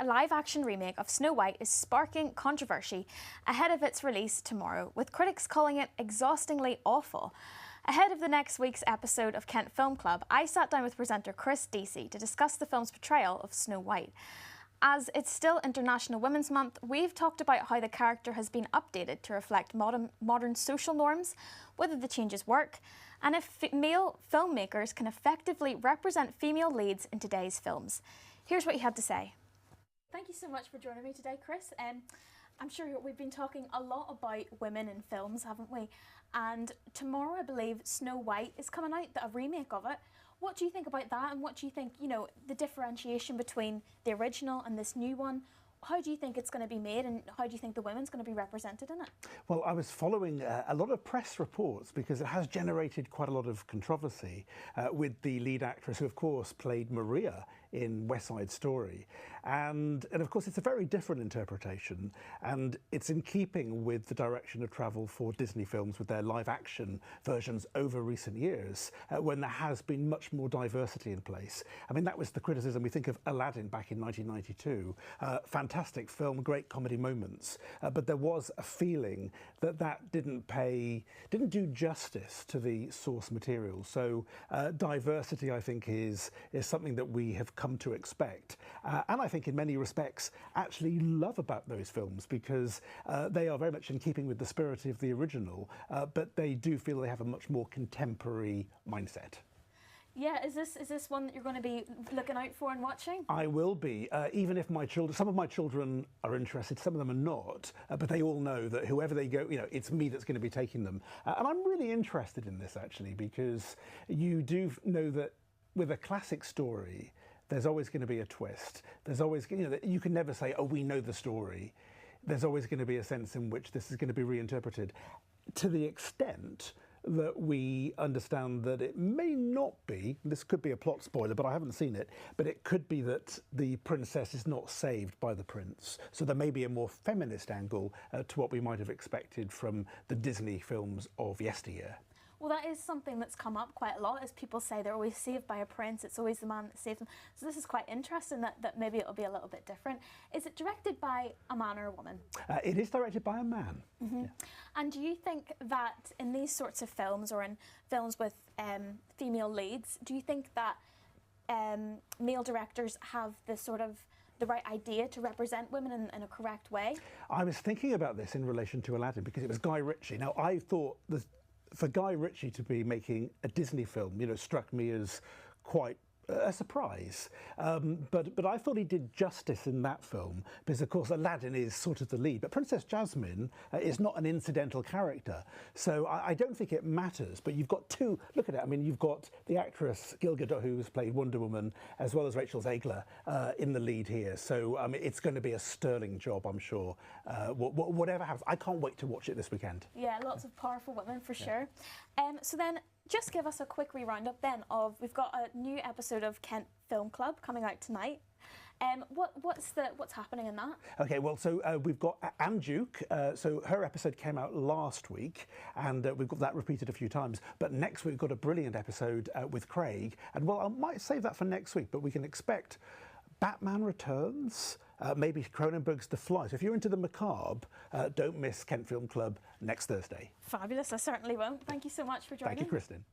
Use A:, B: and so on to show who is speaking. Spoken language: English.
A: a live-action remake of Snow White is sparking controversy ahead of its release tomorrow, with critics calling it exhaustingly awful. Ahead of the next week's episode of Kent Film Club, I sat down with presenter Chris Deasy to discuss the film's portrayal of Snow White. As it's still International Women's Month, we've talked about how the character has been updated to reflect modern social norms, whether the changes work, and if male filmmakers can effectively represent female leads in today's films. Here's what he had to say. Thank you so much for joining me today, Chris. I'm sure we've been talking a lot about women in films, haven't we? And tomorrow, I believe, Snow White is coming out, a remake of it. What do you think about that, and what do you think, the differentiation between the original and this new one? How do you think it's going to be made, and how do you think the women's going to be represented in it? Well,
B: I was following a lot of press reports because it has generated quite a lot of controversy with the lead actress who, of course, played Maria in West Side Story. And of course, it's a very different interpretation, and it's in keeping with the direction of travel for Disney films with their live-action versions over recent years, when there has been much more diversity in place. I mean, that was the criticism. We think of Aladdin back in 1992. Fantastic film, great comedy moments, but there was a feeling that that didn't do justice to the source material. So diversity, I think, is something that we have come to expect, and I think in many respects actually love about those films, because they are very much in keeping with the spirit of the original, but they do feel they have a much more contemporary mindset.
A: Yeah, is this one that you're going to be looking out for and watching?
B: I will be, even if some of my children are interested, some of them are not, but they all know that whoever they go, it's me that's going to be taking them. And I'm really interested in this, actually, because you do know that with a classic story, there's always going to be a twist. There's always, you can never say, oh, we know the story. There's always going to be a sense in which this is going to be reinterpreted, to the extent that we understand that it may not be, this could be a plot spoiler, but I haven't seen it, but it could be that the princess is not saved by the prince. So there may be a more feminist angle to what we might have expected from the Disney films of yesteryear.
A: Well, that is something that's come up quite a lot, as people say they're always saved by a prince, it's always the man that saves them. So this is quite interesting that maybe it'll be a little bit different. Is it directed by a man or a woman?
B: It is directed by a man.
A: Mm-hmm. Yeah. And do you think that in these sorts of films, or in films with female leads, do you think that male directors have the right idea to represent women in a correct way?
B: I was thinking about this in relation to Aladdin, because it was Guy Ritchie. Now, I thought for Guy Ritchie to be making a Disney film, struck me as quite a surprise. But I thought he did justice in that film, because of course Aladdin is sort of the lead, but Princess Jasmine is not an incidental character. So I don't think it matters, but you've got two, look at it, I mean, you've got the actress Gal Gadot, who's played Wonder Woman, as well as Rachel Zegler in the lead here. So it's going to be a sterling job, I'm sure. Whatever happens, I can't wait to watch it this weekend.
A: Yeah, lots of powerful women for sure. So then, just give us a quick roundup then of, we've got a new episode of Kent Film Club coming out tonight. What's happening in that? Okay,
B: well, so we've got Anne Duke. So her episode came out last week, and we've got that repeated a few times. But next week we've got a brilliant episode with Craig. And well, I might save that for next week, but we can expect Batman Returns, maybe Cronenberg's The Fly. So if you're into the macabre, don't miss Kent Film Club next Thursday.
A: Fabulous, I certainly won't. Thank you so much for joining.
B: Thank you, Kristen.